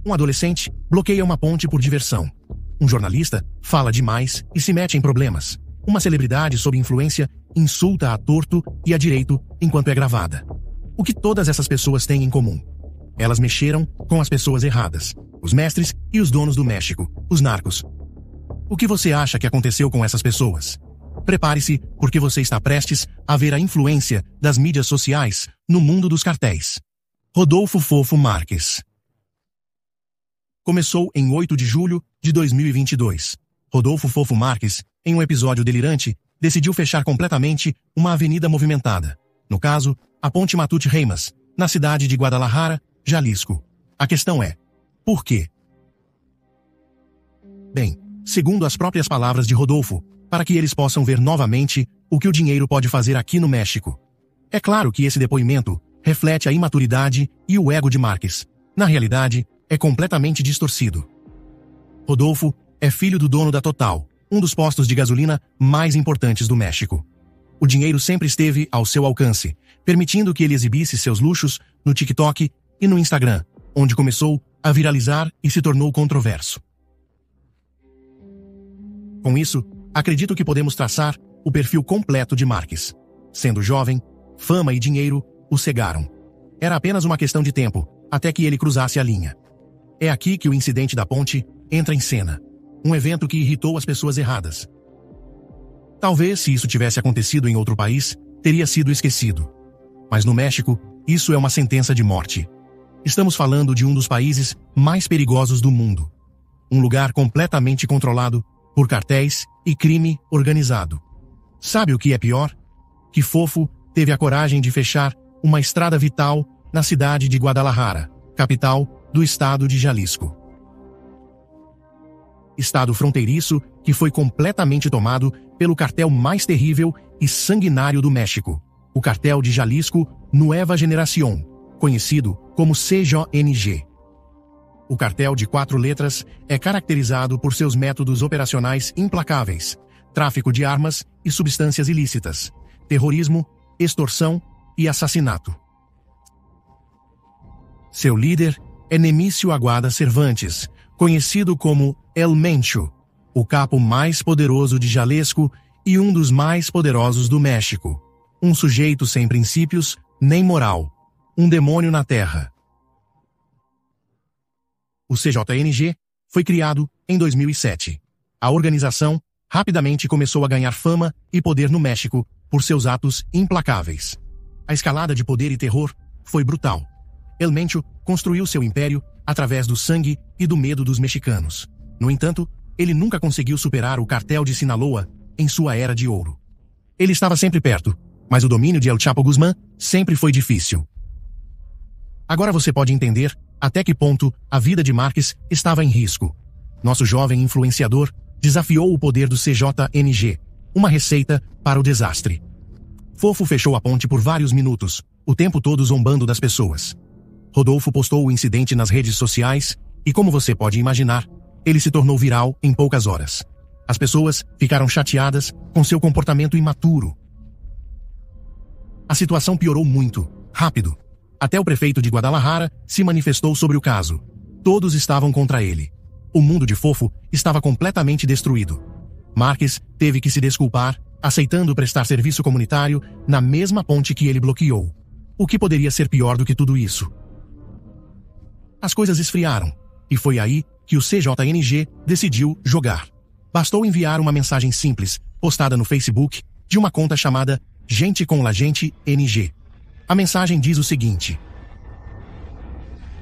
Um adolescente bloqueia uma ponte por diversão. Um jornalista fala demais e se mete em problemas. Uma celebridade sob influência insulta a torto e a direito enquanto é gravada. O que todas essas pessoas têm em comum? Elas mexeram com as pessoas erradas, os mestres e os donos do México, os narcos. O que você acha que aconteceu com essas pessoas? Prepare-se, porque você está prestes a ver a influência das mídias sociais no mundo dos cartéis. Rodolfo Fofo Marques. Começou em 8 de julho de 2022. Rodolfo Fofo Marques, em um episódio delirante, decidiu fechar completamente uma avenida movimentada. No caso, a Ponte Matute-Reimas, na cidade de Guadalajara, Jalisco. A questão é: por quê? Bem, segundo as próprias palavras de Rodolfo, para que eles possam ver novamente o que o dinheiro pode fazer aqui no México. É claro que esse depoimento reflete a imaturidade e o ego de Marques. Na realidade, é completamente distorcido. Rodolfo é filho do dono da Total, um dos postos de gasolina mais importantes do México. O dinheiro sempre esteve ao seu alcance, permitindo que ele exibisse seus luxos no TikTok e no Instagram, onde começou a viralizar e se tornou controverso. Com isso, acredito que podemos traçar o perfil completo de Marques. Sendo jovem, fama e dinheiro o cegaram. Era apenas uma questão de tempo, até que ele cruzasse a linha. É aqui que o incidente da ponte entra em cena. Um evento que irritou as pessoas erradas. Talvez, se isso tivesse acontecido em outro país, teria sido esquecido. Mas no México, isso é uma sentença de morte. Estamos falando de um dos países mais perigosos do mundo. Um lugar completamente controlado por cartéis e crime organizado. Sabe o que é pior? Que Fofo teve a coragem de fechar uma estrada vital na cidade de Guadalajara, capital do estado de Jalisco. Estado fronteiriço que foi completamente tomado pelo cartel mais terrível e sanguinário do México, o cartel de Jalisco Nueva Generación, conhecido como CJNG. O cartel de 4 letras é caracterizado por seus métodos operacionais implacáveis, tráfico de armas e substâncias ilícitas, terrorismo, extorsão e assassinato. Seu líder é Nemício Aguada Cervantes, conhecido como El Mencho, o capo mais poderoso de Jalisco e um dos mais poderosos do México. Um sujeito sem princípios nem moral, um demônio na terra. O CJNG foi criado em 2007. A organização rapidamente começou a ganhar fama e poder no México por seus atos implacáveis. A escalada de poder e terror foi brutal. El Mencho construiu seu império através do sangue e do medo dos mexicanos. No entanto, ele nunca conseguiu superar o cartel de Sinaloa em sua era de ouro. Ele estava sempre perto, mas o domínio de El Chapo Guzmán sempre foi difícil. Agora você pode entender até que ponto a vida de Marques estava em risco. Nosso jovem influenciador desafiou o poder do CJNG, uma receita para o desastre. Fofo fechou a ponte por vários minutos, o tempo todo zombando das pessoas. Rodolfo postou o incidente nas redes sociais e, como você pode imaginar, ele se tornou viral em poucas horas. As pessoas ficaram chateadas com seu comportamento imaturo. A situação piorou muito, rápido. Até o prefeito de Guadalajara se manifestou sobre o caso. Todos estavam contra ele. O mundo de Fofo estava completamente destruído. Marques teve que se desculpar, aceitando prestar serviço comunitário na mesma ponte que ele bloqueou. O que poderia ser pior do que tudo isso? As coisas esfriaram, e foi aí que o CJNG decidiu jogar. Bastou enviar uma mensagem simples, postada no Facebook, de uma conta chamada Gente com la Gente NG. A mensagem diz o seguinte: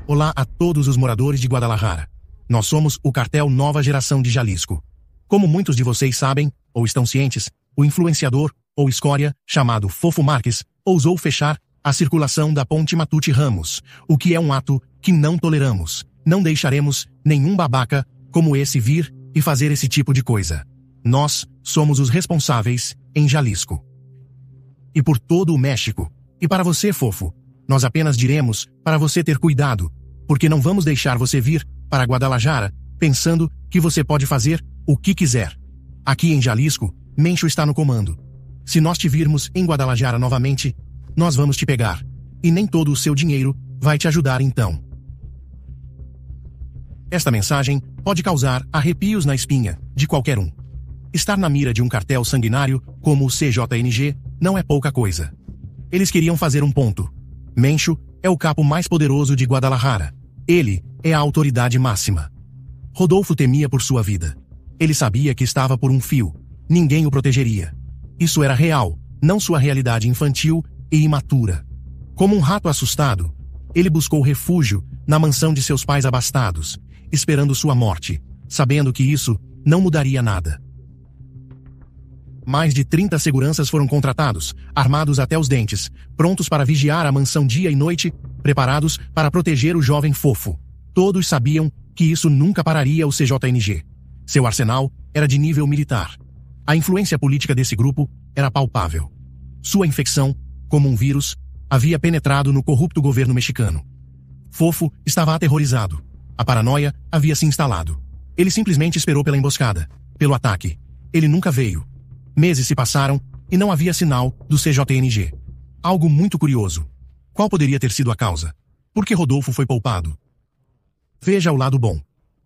Olá a todos os moradores de Guadalajara. Nós somos o cartel Nova Geração de Jalisco. Como muitos de vocês sabem, ou estão cientes, o influenciador, ou escória, chamado Fofo Marques, ousou fechar a circulação da Ponte Matute-Ramos, o que é um ato que não toleramos. Não deixaremos nenhum babaca como esse vir e fazer esse tipo de coisa. Nós somos os responsáveis em Jalisco. E por todo o México. E para você, Fofo, nós apenas diremos para você ter cuidado, porque não vamos deixar você vir para Guadalajara pensando que você pode fazer o que quiser. Aqui em Jalisco, Mencho está no comando. Se nós te virmos em Guadalajara novamente, nós vamos te pegar. E nem todo o seu dinheiro vai te ajudar então. Esta mensagem pode causar arrepios na espinha de qualquer um. Estar na mira de um cartel sanguinário como o CJNG não é pouca coisa. Eles queriam fazer um ponto. Mencho é o capo mais poderoso de Guadalajara. Ele é a autoridade máxima. Rodolfo temia por sua vida. Ele sabia que estava por um fio. Ninguém o protegeria. Isso era real, não sua realidade infantil e imatura. Como um rato assustado, ele buscou refúgio na mansão de seus pais abastados, esperando sua morte, sabendo que isso não mudaria nada. Mais de 30 seguranças foram contratados, armados até os dentes, prontos para vigiar a mansão dia e noite, preparados para proteger o jovem fofo. Todos sabiam que isso nunca pararia o CJNG. Seu arsenal era de nível militar. A influência política desse grupo era palpável. Sua infecção, como um vírus, havia penetrado no corrupto governo mexicano. Fofo estava aterrorizado. A paranoia havia se instalado. Ele simplesmente esperou pela emboscada, pelo ataque. Ele nunca veio. Meses se passaram e não havia sinal do CJNG. Algo muito curioso. Qual poderia ter sido a causa? Por que Rodolfo foi poupado? Veja o lado bom.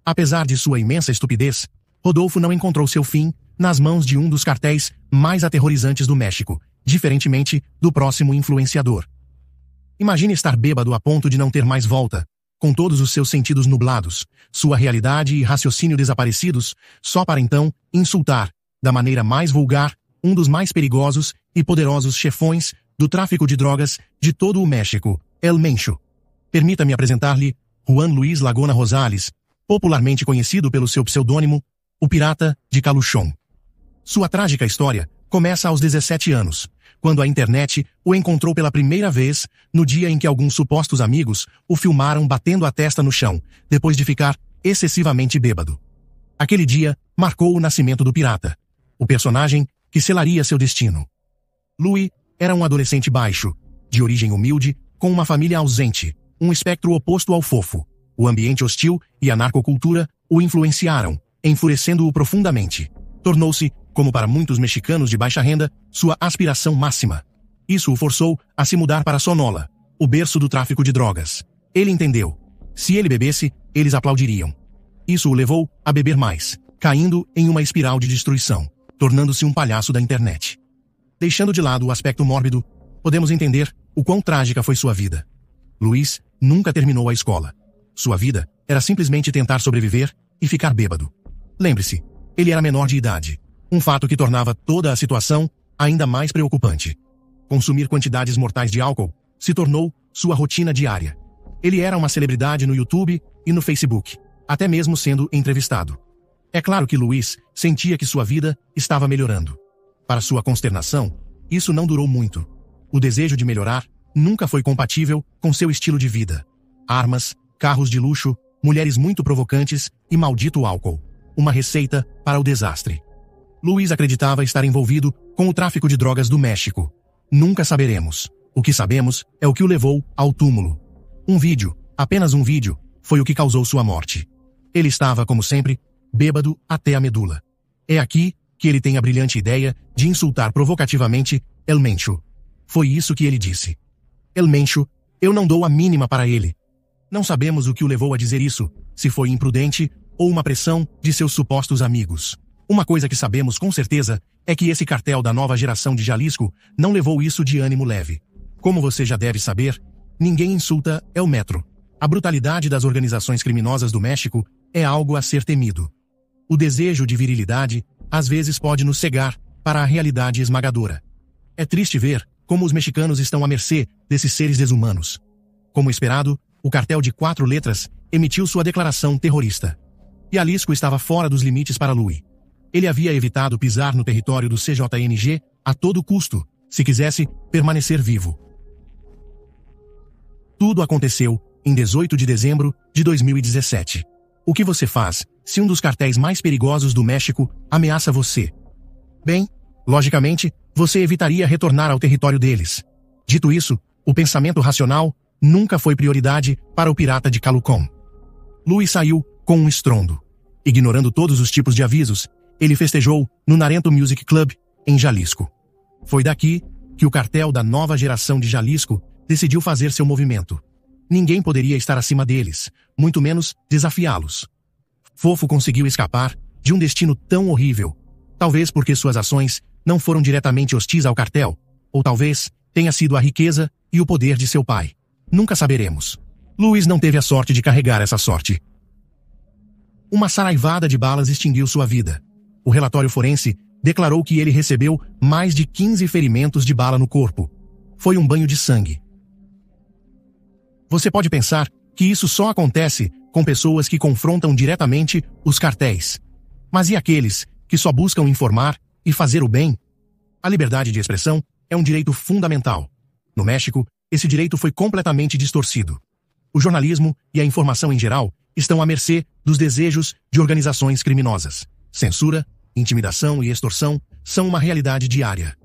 Apesar de sua imensa estupidez, Rodolfo não encontrou seu fim nas mãos de um dos cartéis mais aterrorizantes do México, diferentemente do próximo influenciador. Imagine estar bêbado a ponto de não ter mais volta, com todos os seus sentidos nublados, sua realidade e raciocínio desaparecidos, só para então insultar, da maneira mais vulgar, um dos mais perigosos e poderosos chefões do tráfico de drogas de todo o México, El Mencho. Permita-me apresentar-lhe Juan Luis Lagona Rosales, popularmente conhecido pelo seu pseudônimo, o Pirata de Caluchón. Sua trágica história começa aos 17 anos, quando a internet o encontrou pela primeira vez no dia em que alguns supostos amigos o filmaram batendo a testa no chão, depois de ficar excessivamente bêbado. Aquele dia marcou o nascimento do pirata, o personagem que selaria seu destino. Louis era um adolescente baixo, de origem humilde, com uma família ausente, um espectro oposto ao fofo. O ambiente hostil e a narcocultura o influenciaram, enfurecendo-o profundamente. Tornou-se, como para muitos mexicanos de baixa renda, sua aspiração máxima. Isso o forçou a se mudar para Sonora, o berço do tráfico de drogas. Ele entendeu. Se ele bebesse, eles aplaudiriam. Isso o levou a beber mais, caindo em uma espiral de destruição, tornando-se um palhaço da internet. Deixando de lado o aspecto mórbido, podemos entender o quão trágica foi sua vida. Luiz nunca terminou a escola. Sua vida era simplesmente tentar sobreviver e ficar bêbado. Lembre-se, ele era menor de idade, um fato que tornava toda a situação ainda mais preocupante. Consumir quantidades mortais de álcool se tornou sua rotina diária. Ele era uma celebridade no YouTube e no Facebook, até mesmo sendo entrevistado. É claro que Luiz sentia que sua vida estava melhorando. Para sua consternação, isso não durou muito. O desejo de melhorar nunca foi compatível com seu estilo de vida. Armas, carros de luxo, mulheres muito provocantes e maldito álcool. Uma receita para o desastre. Luiz acreditava estar envolvido com o tráfico de drogas do México. Nunca saberemos. O que sabemos é o que o levou ao túmulo. Um vídeo, apenas um vídeo, foi o que causou sua morte. Ele estava, como sempre, bêbado até a medula. É aqui que ele tem a brilhante ideia de insultar provocativamente El Mencho. Foi isso que ele disse. El Mencho, eu não dou a mínima para ele. Não sabemos o que o levou a dizer isso, se foi imprudente ou uma pressão de seus supostos amigos. Uma coisa que sabemos com certeza é que esse cartel da nova geração de Jalisco não levou isso de ânimo leve. Como você já deve saber, ninguém insulta El Metro. A brutalidade das organizações criminosas do México é algo a ser temido. O desejo de virilidade, às vezes, pode nos cegar para a realidade esmagadora. É triste ver como os mexicanos estão à mercê desses seres desumanos. Como esperado, o cartel de 4 letras emitiu sua declaração terrorista. Jalisco estava fora dos limites para Louis. Ele havia evitado pisar no território do CJNG a todo custo, se quisesse permanecer vivo. Tudo aconteceu em 18 de dezembro de 2017. O que você faz se um dos cartéis mais perigosos do México ameaça você? Bem, logicamente, você evitaria retornar ao território deles. Dito isso, o pensamento racional nunca foi prioridade para o pirata de Caluchón. Louis saiu com um estrondo. Ignorando todos os tipos de avisos, ele festejou no Narento Music Club, em Jalisco. Foi daqui que o cartel da nova geração de Jalisco decidiu fazer seu movimento. Ninguém poderia estar acima deles, muito menos desafiá-los. Fofo conseguiu escapar de um destino tão horrível, talvez porque suas ações não foram diretamente hostis ao cartel, ou talvez tenha sido a riqueza e o poder de seu pai. Nunca saberemos. Luiz não teve a sorte de carregar essa sorte. Uma saraivada de balas extinguiu sua vida. O relatório forense declarou que ele recebeu mais de 15 ferimentos de bala no corpo. Foi um banho de sangue. Você pode pensar que isso só acontece com pessoas que confrontam diretamente os cartéis. Mas e aqueles que só buscam informar e fazer o bem? A liberdade de expressão é um direito fundamental. No México, esse direito foi completamente distorcido. O jornalismo e a informação em geral estão à mercê dos desejos de organizações criminosas. Censura, intimidação e extorsão são uma realidade diária.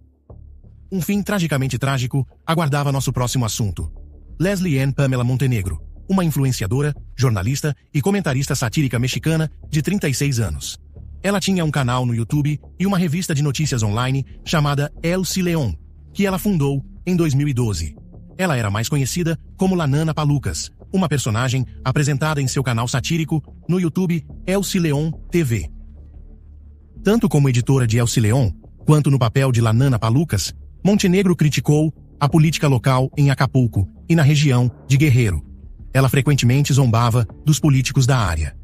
Um fim tragicamente trágico aguardava nosso próximo assunto. Leslie Ann Pamela Montenegro, uma influenciadora, jornalista e comentarista satírica mexicana de 36 anos. Ela tinha um canal no YouTube e uma revista de notícias online chamada El Cileón, que ela fundou em 2012. Ela era mais conhecida como La Nana Palucas, uma personagem apresentada em seu canal satírico no YouTube El Cileón TV. Tanto como editora de El Cileón, quanto no papel de La Nana Palucas, Montenegro criticou a política local em Acapulco e na região de Guerrero. Ela frequentemente zombava dos políticos da área.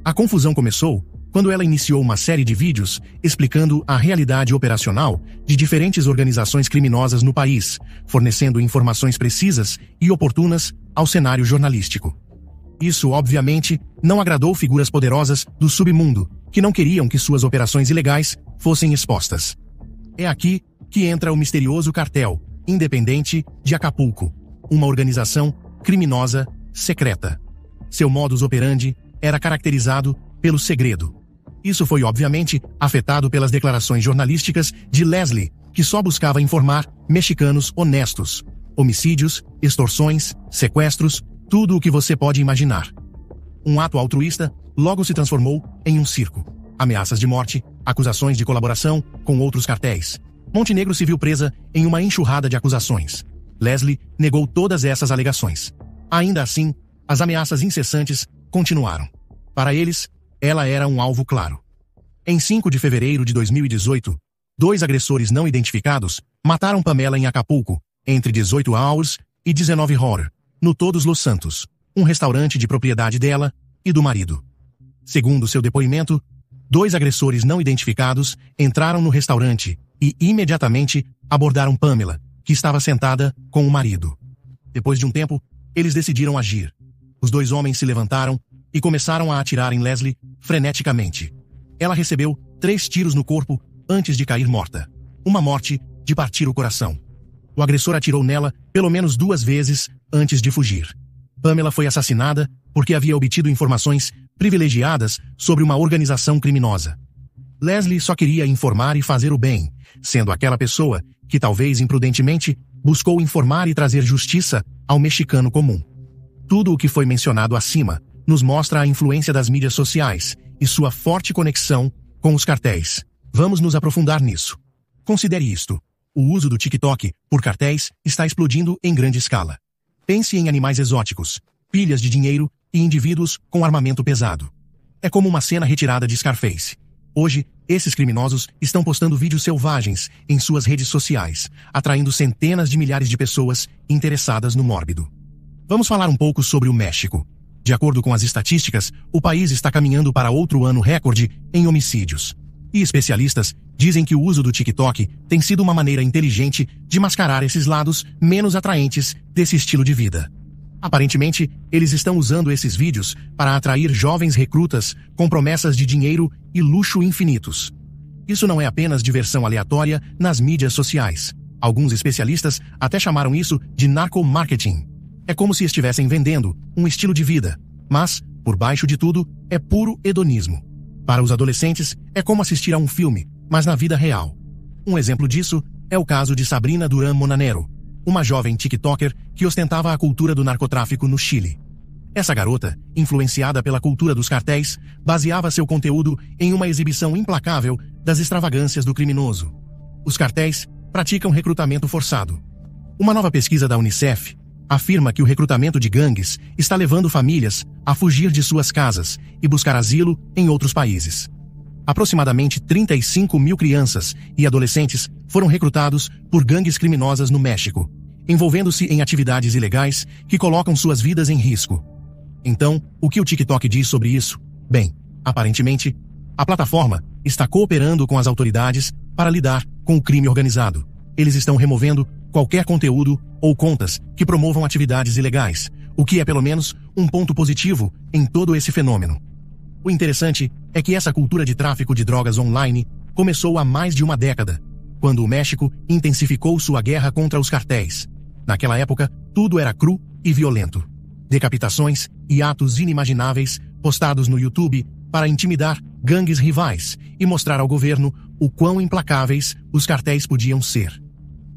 A confusão começou quando ela iniciou uma série de vídeos explicando a realidade operacional de diferentes organizações criminosas no país, fornecendo informações precisas e oportunas ao cenário jornalístico. Isso, obviamente, não agradou figuras poderosas do submundo, que não queriam que suas operações ilegais fossem expostas. É aqui que entra o misterioso cartel independente de Acapulco, uma organização criminosa secreta. Seu modus operandi era caracterizado pelo segredo. Isso foi obviamente afetado pelas declarações jornalísticas de Leslie, que só buscava informar mexicanos honestos. Homicídios, extorsões, sequestros, tudo o que você pode imaginar. Um ato altruísta logo se transformou em um circo. Ameaças de morte, acusações de colaboração com outros cartéis. Montenegro se viu presa em uma enxurrada de acusações. Leslie negou todas essas alegações. Ainda assim, as ameaças incessantes continuaram. Para eles, ela era um alvo claro. Em 5 de fevereiro de 2018, 2 agressores não identificados mataram Pamela em Acapulco, entre 18 hours e 19 horas, no Todos Los Santos, um restaurante de propriedade dela e do marido. Segundo seu depoimento, 2 agressores não identificados entraram no restaurante e imediatamente abordaram Pamela, que estava sentada com o marido. Depois de um tempo, eles decidiram agir. Os 2 homens se levantaram e começaram a atirar em Leslie freneticamente. Ela recebeu 3 tiros no corpo antes de cair morta. Uma morte de partir o coração. O agressor atirou nela pelo menos 2 vezes antes de fugir. Pamela foi assassinada porque havia obtido informações privilegiadas sobre uma organização criminosa. Leslie só queria informar e fazer o bem, sendo aquela pessoa que talvez imprudentemente buscou informar e trazer justiça ao mexicano comum. Tudo o que foi mencionado acima nos mostra a influência das mídias sociais e sua forte conexão com os cartéis. Vamos nos aprofundar nisso. Considere isto. O uso do TikTok por cartéis está explodindo em grande escala. Pense em animais exóticos, pilhas de dinheiro e indivíduos com armamento pesado. É como uma cena retirada de Scarface. Hoje, esses criminosos estão postando vídeos selvagens em suas redes sociais, atraindo centenas de milhares de pessoas interessadas no mórbido. Vamos falar um pouco sobre o México. De acordo com as estatísticas, o país está caminhando para outro ano recorde em homicídios. E especialistas dizem que o uso do TikTok tem sido uma maneira inteligente de mascarar esses lados menos atraentes desse estilo de vida. Aparentemente, eles estão usando esses vídeos para atrair jovens recrutas com promessas de dinheiro e luxo infinitos. Isso não é apenas diversão aleatória nas mídias sociais. Alguns especialistas até chamaram isso de narco-marketing. É como se estivessem vendendo um estilo de vida, mas, por baixo de tudo, é puro hedonismo. Para os adolescentes, é como assistir a um filme, mas na vida real. Um exemplo disso é o caso de Sabrina Durán Monanero, uma jovem TikToker que ostentava a cultura do narcotráfico no Chile. Essa garota, influenciada pela cultura dos cartéis, baseava seu conteúdo em uma exibição implacável das extravagâncias do criminoso. Os cartéis praticam recrutamento forçado. Uma nova pesquisa da Unicef afirma que o recrutamento de gangues está levando famílias a fugir de suas casas e buscar asilo em outros países. Aproximadamente 35 mil crianças e adolescentes foram recrutados por gangues criminosas no México, envolvendo-se em atividades ilegais que colocam suas vidas em risco. Então, o que o TikTok diz sobre isso? Bem, aparentemente, a plataforma está cooperando com as autoridades para lidar com o crime organizado. Eles estão removendo qualquer conteúdo ou contas que promovam atividades ilegais, o que é pelo menos um ponto positivo em todo esse fenômeno. O interessante é que essa cultura de tráfico de drogas online começou há mais de uma década, quando o México intensificou sua guerra contra os cartéis. Naquela época, tudo era cru e violento. Decapitações e atos inimagináveis postados no YouTube para intimidar gangues rivais e mostrar ao governo o quão implacáveis os cartéis podiam ser.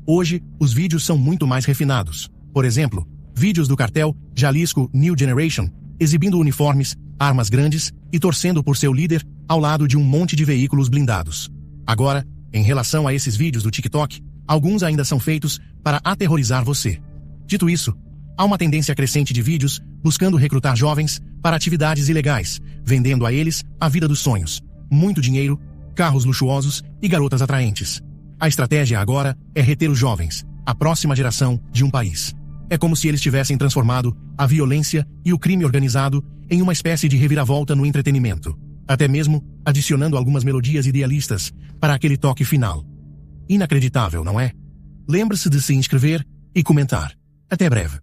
Hoje, os vídeos são muito mais refinados. Por exemplo, vídeos do cartel Jalisco New Generation exibindo uniformes, armas grandes e torcendo por seu líder ao lado de um monte de veículos blindados. Agora, em relação a esses vídeos do TikTok, alguns ainda são feitos para aterrorizar você. Dito isso, há uma tendência crescente de vídeos buscando recrutar jovens para atividades ilegais, vendendo a eles a vida dos sonhos, muito dinheiro, carros luxuosos e garotas atraentes. A estratégia agora é reter os jovens, a próxima geração de um país. É como se eles tivessem transformado a violência e o crime organizado em uma espécie de reviravolta no entretenimento, até mesmo adicionando algumas melodias idealistas para aquele toque final. Inacreditável, não é? Lembre-se de se inscrever e comentar. Até breve.